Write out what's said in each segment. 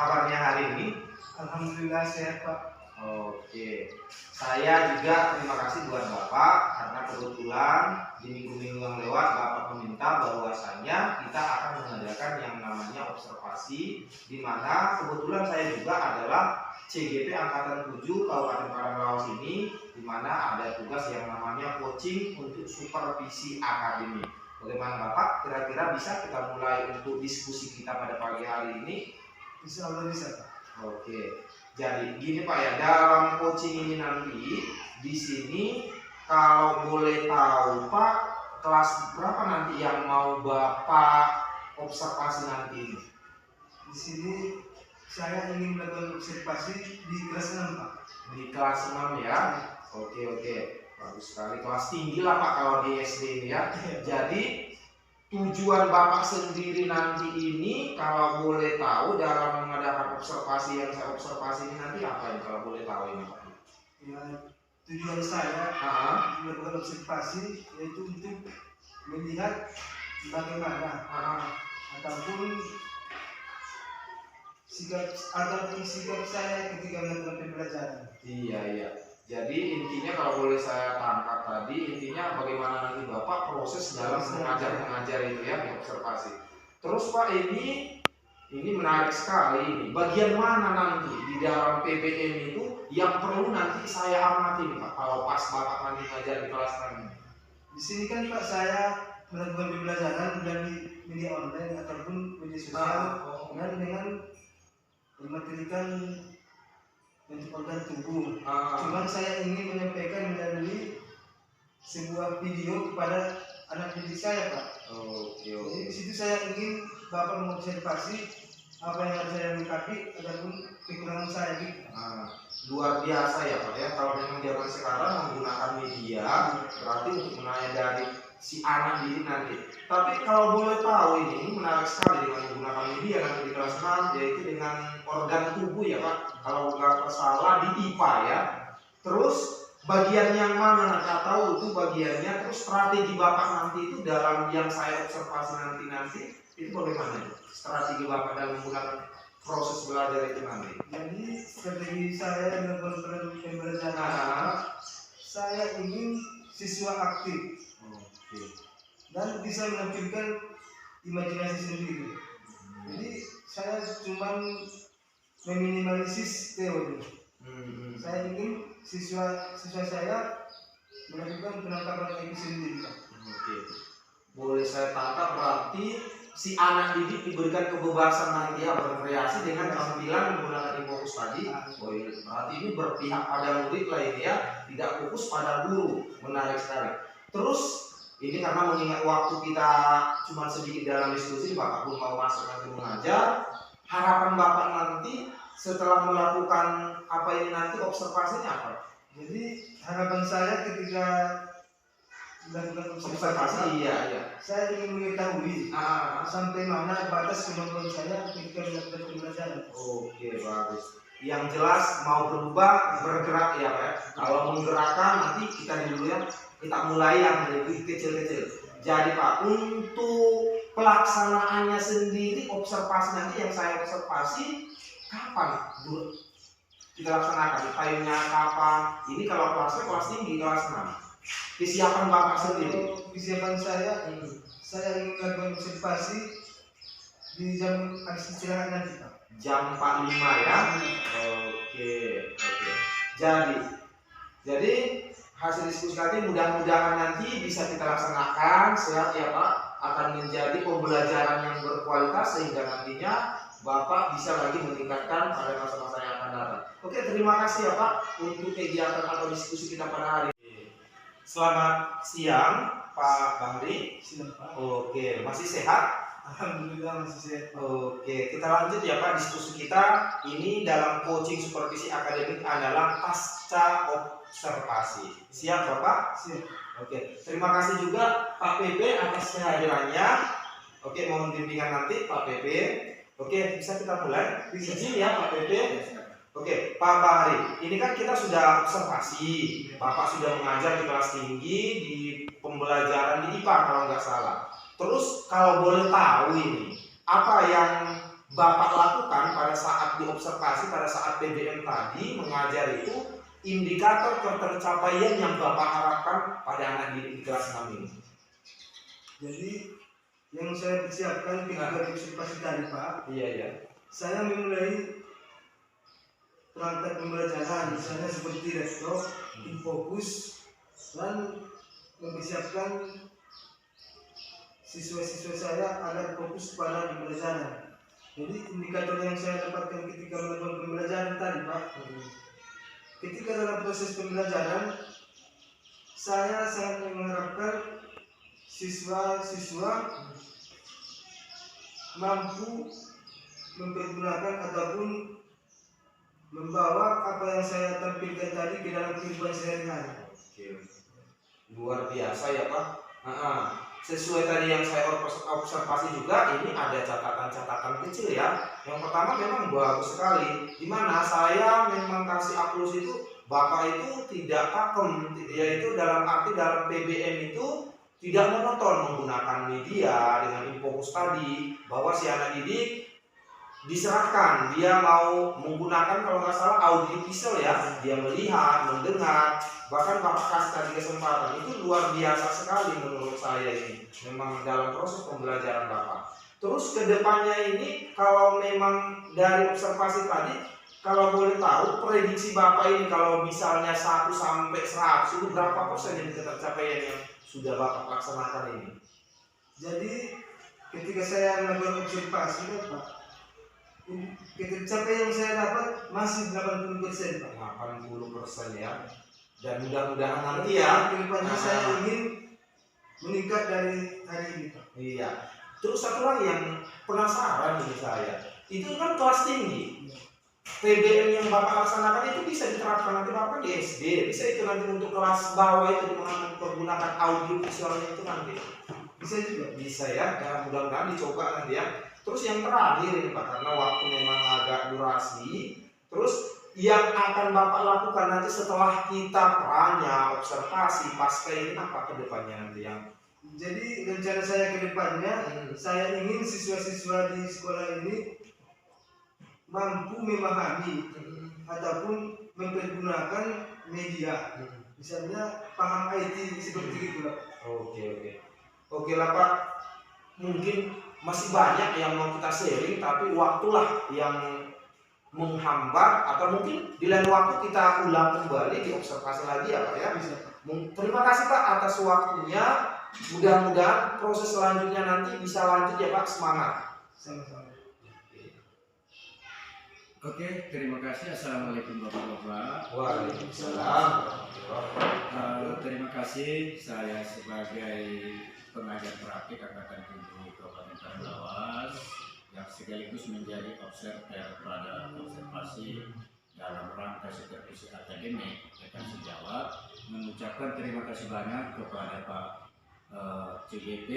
kabarnya hari ini? Alhamdulillah sehat Pak. Oke, saya juga terima kasih buat Bapak karena kebetulan di minggu-minggu yang lewat Bapak meminta bahwasanya kita akan mengadakan yang namanya observasi, di mana kebetulan saya juga adalah CGP Angkatan 7 Kabupaten Padang ini, di mana ada tugas yang namanya coaching untuk supervisi akademik. Bagaimana Bapak? Kira-kira bisa kita mulai untuk diskusi kita pada pagi hari ini? Insya Allah bisa Pak. Oke, jadi gini Pak ya, dalam coaching ini nanti di sini kalau boleh tahu Pak, kelas berapa nanti yang mau Bapak observasi nanti ini? Di sini saya ingin melakukan observasi di kelas 6 Pak. Di kelas 6 ya? Oke, bagus sekali, kelas tinggi lah Pak kalau di SD ini ya. Jadi tujuan Bapak sendiri nanti ini kalau boleh tahu dalam mengadakan observasi yang saya observasi ini nanti apa yang kalau boleh tahu ini Pak? Ya, tujuan saya melakukan observasi yaitu untuk melihat bagaimana ataupun sikap saya ketika melakukan pembelajaran. Iya. Jadi intinya kalau boleh saya tangkap tadi, intinya bagaimana nanti Bapak proses dalam mengajar itu ya, di observasi. Terus Pak, ini menarik sekali ini. Bagian mana nanti di dalam PBM itu yang perlu nanti saya amati nih Pak, kalau pas Bapak nanti mengajar di kelas ini? Di sini kan Pak saya melakukan pembelajaran dari media online ataupun media sosial dengan mematerikan bentuk organ tubuh. Cuman saya ingin menyampaikan melalui sebuah video kepada anak didik saya Pak. Jadi di situ saya ingin Bapak mengobservasi apa yang harus saya lengkapi ataupun kekurangan saya gitu. Luar biasa ya Pak ya, kalau memang zaman sekarang menggunakan media berarti untuk menanya dari si anak didik nanti. Tapi kalau boleh tahu ini menarik sekali dengan menggunakan media nanti di kelas 6, yaitu dengan organ tubuh ya Pak, kalau nggak salah di IPA ya. Terus bagian yang mana nggak tahu itu bagiannya, terus strategi Bapak nanti itu dalam yang saya observasi nanti itu bagaimana itu? Strategi Bapak dalam menggunakan proses belajar itu nanti. Jadi strategi saya dalam pembelajaran saya ingin siswa aktif dan bisa menampilkan imajinasi sendiri. Jadi saya cuma meminimalisir teori. Saya ingin siswa saya melakukan penangkapan itu sendiri. Boleh saya tangkap berarti si anak didik diberikan kebebasan nanti ya berkreasi dengan tampilan menggunakan e-fokus tadi. Berarti ini berpihak pada murid lah ini ya, tidak fokus pada guru. Menarik sekali. Terus ini karena mengingat waktu kita cuma sedikit dalam diskusi, Bapak pun mau masuk nanti mengajar. Harapan Bapak nanti setelah melakukan apa ini nanti observasinya apa? Jadi harapan saya ketika melakukan observasi, saya ingin mengetahui sampai mana batas kemampuan saya ketika melakukan pembelajaran. Oke, bagus. Yang jelas mau bergerak ya Pak ya. Kalau menggerakkan nanti kita dulu ya, kita mulai yang lebih kecil-kecil. Jadi Pak, untuk pelaksanaannya sendiri observasi nanti yang saya observasi kapan kita laksanakan? Time-nya kapan? Ini kalau kelasnya kelas tinggi, kelas 6. Kesiapan Bapak sendiri? Kesiapan saya ingin melakukan observasi di jam istirahat nanti Pak. Jam 45 ya? Oke. Jadi hasil diskusi tadi mudah-mudahan nanti bisa kita laksanakan sehat ya Pak, akan menjadi pembelajaran yang berkualitas sehingga nantinya Bapak bisa lagi meningkatkan pada masa-masa yang akan datang. Oke, terima kasih ya Pak untuk kegiatan atau diskusi kita pada hari ini. Selamat siang Pak Bahri. Siang Pak. Oke, masih sehat? Alhamdulillah masih sehat. Oke, kita lanjut ya Pak diskusi kita. Ini dalam coaching supervisi akademik adalah pasca observasi. Siap Bapak? Siap. Oke, terima kasih juga Pak PP atas kehadirannya. Oke, mohon bimbingan nanti Pak PP. Oke, bisa kita mulai? Izin ya Pak PP. Oke, Pak Bahri, ini kan kita sudah observasi. Bapak sudah mengajar di kelas tinggi di pembelajaran di IPA kalau nggak salah. Terus kalau boleh tahu ini, apa yang Bapak lakukan pada saat dapat diobservasi pada saat PBM tadi mengajar itu indikator ketercapaian yang Bapak harapkan pada anak didik di kelas 6 ini? Jadi yang saya persiapkan ketika observasi tadi Pak, Iya. saya memulai perangkat pembelajaran misalnya seperti laptop, infokus, dan mempersiapkan siswa-siswa saya agar fokus pada pembelajaran. Jadi indikator yang saya dapatkan ketika melakukan pembelajaran tadi Pak, ketika dalam proses pembelajaran saya sangat mengharapkan siswa-siswa mampu mempergunakan ataupun membawa apa yang saya tampilkan tadi ke dalam kehidupan sehari-hari. Luar biasa ya Pak. Sesuai tadi yang saya observasi juga, ini ada catatan-catatan kecil ya. Yang pertama memang bagus sekali, dimana saya memang kasih aplaus itu Bapak itu tidak pakem, yaitu dalam arti dalam PBM itu tidak monoton menggunakan media dengan infokus tadi, bahwa si anak didik diserahkan dia mau menggunakan kalau nggak salah audiovisual ya, dia melihat, mendengar, bahkan Bapak kasih tadi kesempatan. Itu luar biasa sekali menurut saya ini, memang dalam proses pembelajaran Bapak. Terus kedepannya ini kalau memang dari observasi tadi, kalau boleh tahu prediksi Bapak ini kalau misalnya 1 sampai 100 itu berapa persen yang ketercapaian yang sudah Bapak laksanakan ini? Jadi ketika saya melakukan observasi Pak, ketercapaian yang saya dapat masih 80% Pak. 80% ya. Dan mudah-mudahan nanti ya kedepannya saya ingin meningkat dari hari ini Pak. Iya. Terus satu lagi yang penasaran nih saya, itu kan kelas tinggi. PBM yang Bapak laksanakan itu bisa diterapkan nanti Bapak di SD, bisa itu nanti untuk kelas bawah itu menggunakan audio visualnya itu nanti. Bisa juga. Bisa ya, mudah-mudahan dicoba nanti ya. Terus yang terakhir ini Pak, karena waktu memang agak durasi. Terus yang akan Bapak lakukan nanti setelah kita pranya, observasi, pasca ini apa ke depannya nanti yang? Jadi rencana saya ke depannya, saya ingin siswa-siswa di sekolah ini mampu memahami ataupun mempergunakan media. Misalnya paham IT seperti itu Pak. Oke lah Pak. Mungkin masih banyak yang mau kita sharing, tapi waktulah yang menghambat, atau mungkin di lain waktu kita ulang kembali di observasi lagi ya Pak ya. Terima kasih Pak atas waktunya. Mudah-mudahan proses selanjutnya nanti bisa lanjut ya Pak. Semangat. Sama-sama. Oke, terima kasih. Assalamualaikum Bapak-Bapak. Waalaikumsalam. Terima kasih. Saya sebagai pengajar praktik Angkatan 7 Kabupaten Karangawas yang sekaligus menjadi observer pada observasi dalam rangka supervisi akademik rekan sejawat, mengucapkan terima kasih banyak kepada Pak CGP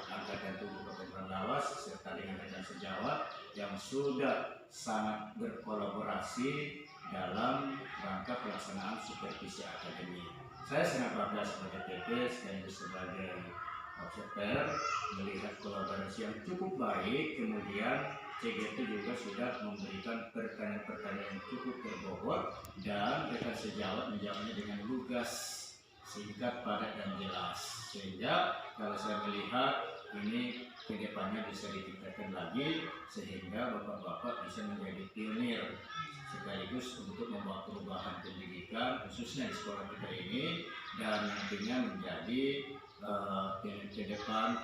Angkatan 7 Kabupaten Karangawas serta dengan rekan sejawat yang sudah sangat berkolaborasi dalam rangka pelaksanaan supervisi akademik. Saya sangat bangga sebagai PP sekaligus sebagai observer melihat kolaborasi yang cukup baik. Kemudian CGP juga sudah memberikan pertanyaan-pertanyaan yang cukup berbobot dan rekan sejawat menjawabnya dengan lugas, singkat, padat dan jelas. Sehingga kalau saya melihat ini kedepannya bisa ditingkatkan lagi sehingga bapak-bapak bisa menjadi pionir sekaligus untuk membawa perubahan pendidikan khususnya di sekolah kita ini, dan nantinya menjadi terdepan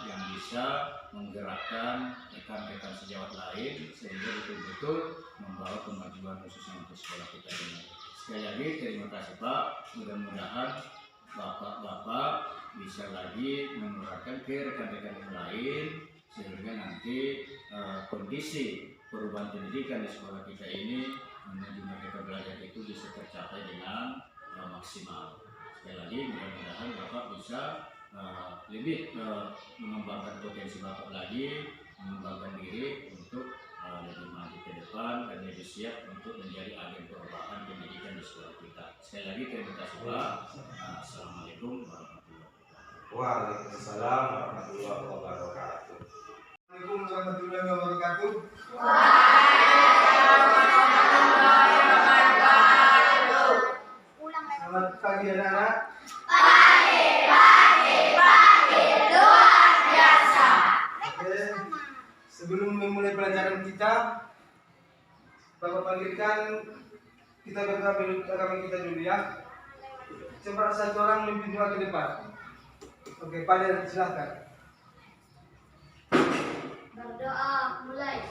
yang bisa menggerakkan rekan-rekan sejawat lain sehingga betul-betul membawa kemajuan khususnya untuk sekolah kita ini. Sekali lagi terima kasih Pak, mudah-mudahan bapak-bapak bisa lagi menularkan ke rekan-rekan yang lain sehingga nanti kondisi perubahan pendidikan di sekolah kita ini menuju mereka belajar itu bisa tercapai dengan maksimal. Sekali lagi mudah-mudahan Bapak bisa lebih mengembangkan potensi Bapak lagi, mengembangkan diri untuk lebih maju ke depan dan lebih siap untuk menjadi agen perubahan pendidikan di sekolah kita. Sekali lagi terima kasih Pak. Assalamualaikum warahmatullahi wabarakatuh. Waalaikumsalam warahmatullahi wabarakatuh. Assalamualaikum warahmatullahi wabarakatuh. Bapak panggilkan kita kami kita dulu ya. Coba satu orang memimpin doa ke depan. Oke, Pak, silakan. Berdoa mulai.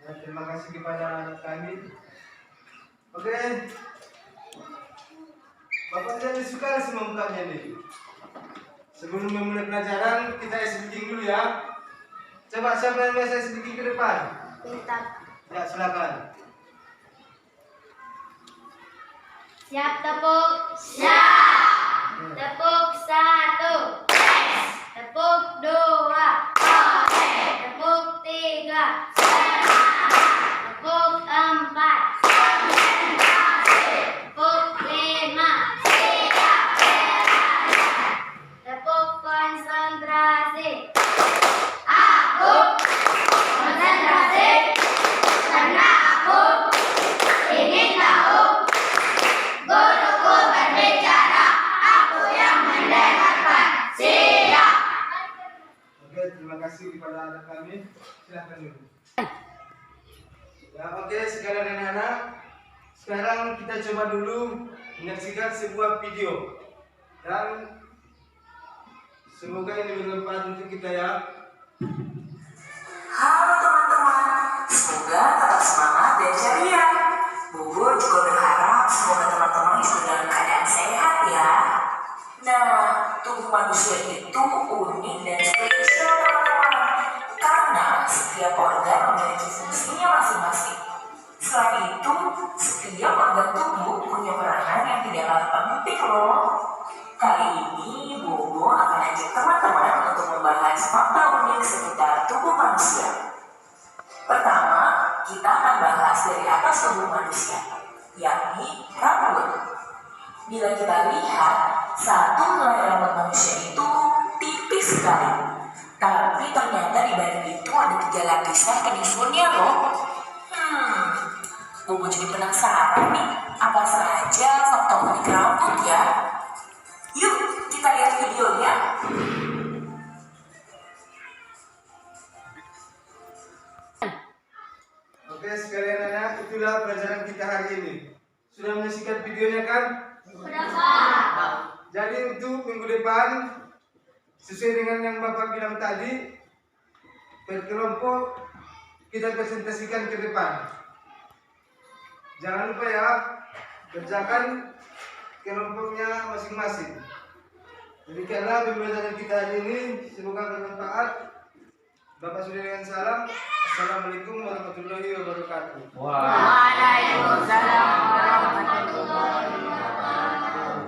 Ya, terima kasih kepada anak kami. Oke, Bapak jadi suka semua mukanya nih. Sebelum memulai pelajaran, kita speaking dulu ya. Coba siapa yang biasa speaking ke depan? Pintar. Ya, silakan. Siap tepuk. Siap. Tepuk 1. Tepuk 2. Tepuk 3. Tepuk 4. Tepuk 5. Tepuk konsentrasi. Aku konsentrasi karena aku ingin tahu guruku berbicara, aku yang mendengarkan. Siap. Oke, terima kasih kepada anak kami. Silakan dulu. Ya, oke, sekalian anak-anak. Sekarang kita coba dulu menyaksikan sebuah video. Dan semoga ini bermanfaat untuk kita ya. Halo teman-teman, semoga tetap semangat dan ceria. Bobo juga berharap semoga teman-teman juga dalam keadaan sehat ya. Nah, tubuh manusia itu unik dan spesial teman-teman, karena setiap organ memiliki fungsinya masing-masing. Selain itu, setiap organ tubuh punya peranan yang tidak kalah penting loh. Kali ini, Bobo akan ajak teman-teman untuk membahas fakta unik seputar tubuh manusia. Pertama, kita akan bahas dari atas tubuh manusia, yakni rambut. Bila kita lihat, satu helai rambut manusia itu tipis sekali. Tapi ternyata di badan itu ada 3 lapisan penyusunnya loh. Bobo jadi penasaran nih, apa saja fakta unik rambut ya? Yuk, kita lihat videonya. Oke, sekalian anak, itulah pelajaran kita hari ini. Sudah menyaksikan videonya kan? Sudah, Pak. Jadi untuk minggu depan, sesuai dengan yang Bapak bilang tadi, per kelompok kita presentasikan ke depan. Jangan lupa ya, kerjakan kelompoknya masing-masing. Demikianlah pembelajaran kita hari ini, semoga bermanfaat. Bapak sudah dengan salam. Assalamualaikum warahmatullahi wabarakatuh. Waalaikumsalam warahmatullahi wabarakatuh.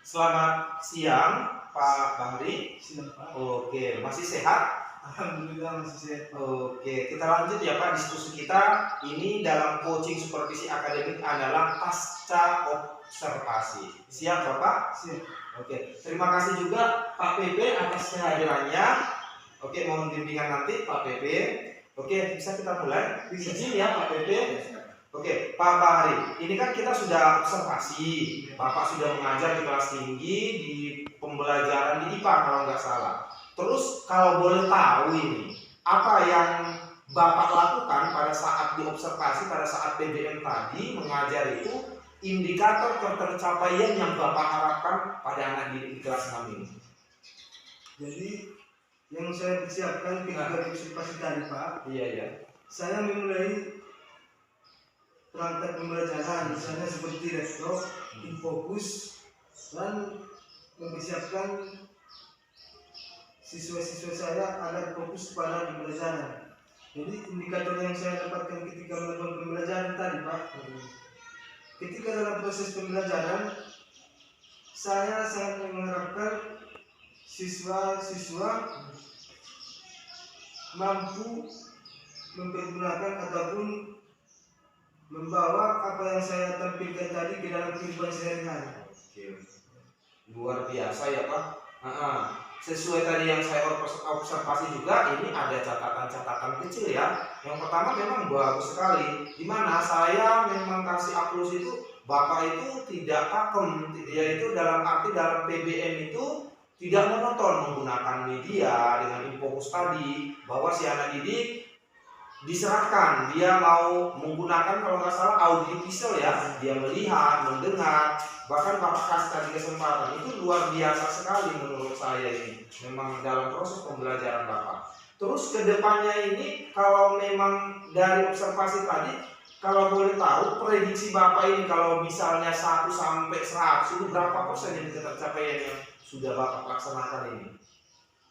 Selamat siang Pak Bahri. Siap, Pak. Oke, masih sehat? Alhamdulillah masih sehat. Oke, kita lanjut ya Pak diskusi kita. Ini dalam coaching supervisi akademik adalah pasca observasi. Siap Bapak? Siap. Oke, terima kasih juga Pak PP atas kehadirannya. Oke, mohon bimbingan nanti Pak PP. Oke, bisa kita mulai? Izin ya Pak PP. Oke, Pak Bahri, ini kan kita sudah observasi. Bapak sudah mengajar di kelas tinggi di pembelajaran di IPA kalau nggak salah. Terus kalau boleh tahu ini, apa yang Bapak lakukan pada saat diobservasi, pada saat PBM tadi mengajar itu, indikator ketercapaian yang Bapak harapkan pada anak didik di kelas 6 ini? Jadi yang saya persiapkan ketika observasi tadi, Pak, Iya. saya memulai perangkat pembelajaran, misalnya seperti laptop, infokus, dan mempersiapkan siswa-siswa saya agar fokus pada pembelajaran. Jadi indikator yang saya dapatkan ketika melakukan pembelajaran tadi, Pak, ketika dalam proses pembelajaran saya sangat mengharapkan siswa-siswa mampu mempergunakan ataupun membawa apa yang saya tampilkan tadi ke dalam kehidupan sehari-hari. Oke. Luar biasa ya Pak. Sesuai tadi yang saya observasi juga, ini ada catatan-catatan kecil ya. Yang pertama memang bagus sekali, dimana saya memang kasih aplaus itu, Bapak itu tidak pakem, yaitu dalam arti dalam PBM itu tidak monoton menggunakan media dengan infokus tadi, bahwa si anak didik diserahkan dia mau menggunakan kalau nggak salah audiovisual ya, dia melihat, mendengar, bahkan Bapak kasih tadi kesempatan, itu luar biasa sekali menurut saya ini, memang dalam proses pembelajaran Bapak. Terus kedepannya ini kalau memang dari observasi tadi, kalau boleh tahu prediksi Bapak ini kalau misalnya 1 sampai 100 itu berapa persen yang tercapai yang sudah Bapak laksanakan ini?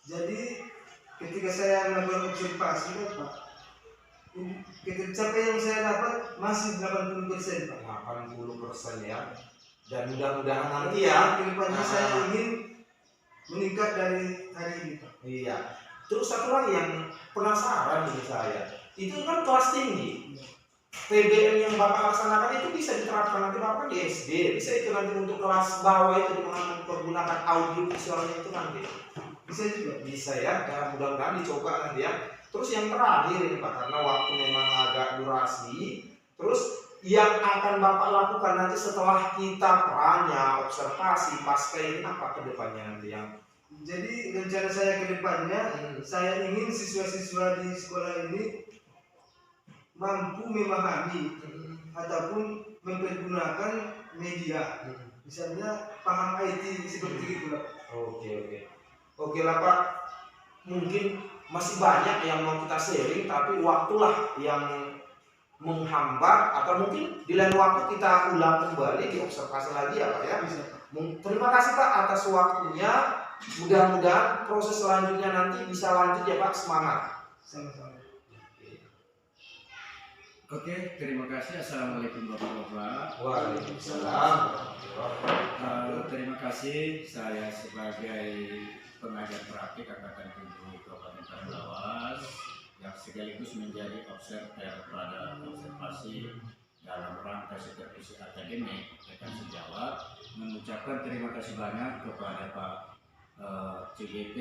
Jadi ketika saya melakukan observasi Pak, capaian yang saya dapat masih 80% Pak. 80% ya. Dan mudah-mudahan nanti ya kedepannya saya ingin meningkat dari hari ini Pak. Iya. Terus satu lagi yang penasaran nih saya, itu kan kelas tinggi. PBM yang Bapak laksanakan itu bisa diterapkan nanti Bapak di SD, bisa itu nanti untuk kelas bawah itu dengan menggunakan audio visualnya itu nanti. Bisa juga. Bisa ya, mudah-mudahan dicoba nanti ya. Terus yang terakhir ini Pak, karena waktu memang agak durasi, terus yang akan Bapak lakukan nanti setelah kita pranya, observasi, pasca ini apa ke depannya nanti yang? Jadi rencana saya ke depannya, saya ingin siswa-siswa di sekolah ini mampu memahami ataupun mempergunakan media. Misalnya paham IT seperti itu Pak. Oke lah Pak, mungkin masih banyak yang mau kita sharing, tapi waktulah yang menghambat, atau mungkin di lain waktu kita ulang kembali di observasi lagi ya Pak ya. Terima kasih Pak atas waktunya, mudah-mudahan proses selanjutnya nanti bisa lanjut ya Pak, semangat. Sama-sama. Oke, terima kasih. Assalamualaikum Bapak-Bapak. Waalaikumsalam. Terima kasih. Saya sebagai pengajar praktik Angkatan 7 Kabupaten Karangawas yang sekaligus menjadi observer pada observasi dalam rangka supervisi akademik rekan sejawat, mengucapkan terima kasih banyak kepada Pak CGP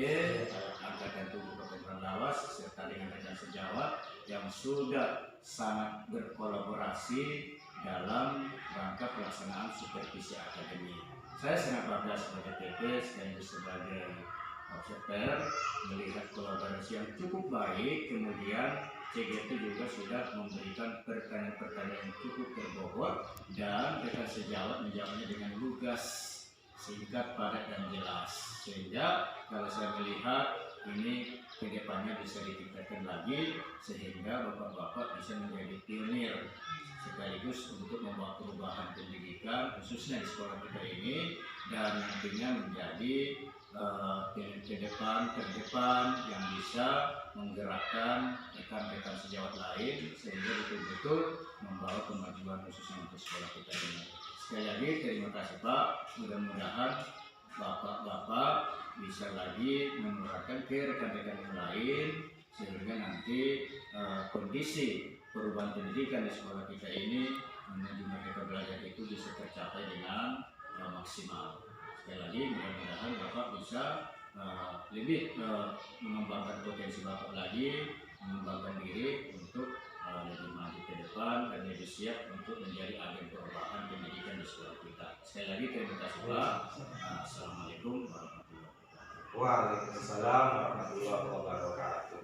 Angkatan 7 Kabupaten Karangawas serta dengan rekan sejawat yang sudah sangat berkolaborasi dalam rangka pelaksanaan supervisi akademik. Saya sangat bangga sebagai PP sekaligus sebagai observer melihat kolaborasi yang cukup baik. Kemudian CGP juga sudah memberikan pertanyaan-pertanyaan yang cukup berbobot dan rekan sejawat menjawabnya dengan lugas, singkat, padat dan jelas. Sehingga kalau saya melihat ini kedepannya bisa ditingkatkan lagi sehingga bapak-bapak bisa menjadi pionir sekaligus untuk membawa perubahan pendidikan khususnya di sekolah kita ini, dan nantinya menjadi terdepan yang bisa menggerakkan rekan-rekan sejawat lain sehingga betul-betul membawa kemajuan khususnya untuk sekolah kita ini. Sekali lagi terima kasih Pak, mudah-mudahan bapak-bapak bisa lagi menularkan ke rekan-rekan yang lain sehingga nanti kondisi perubahan pendidikan di sekolah kita ini menuju Merdeka Belajar itu bisa tercapai dengan maksimal. Sekali lagi mudah-mudahan Bapak bisa lebih mengembangkan potensi Bapak lagi, mengembangkan diri untuk lebih maju ke depan dan lebih siap untuk menjadi agen perubahan pendidikan di sekolah kita. Sekali lagi terima kasih Pak. Assalamualaikum warahmatullahi wabarakatuh. Waalaikumsalam warahmatullahi wabarakatuh.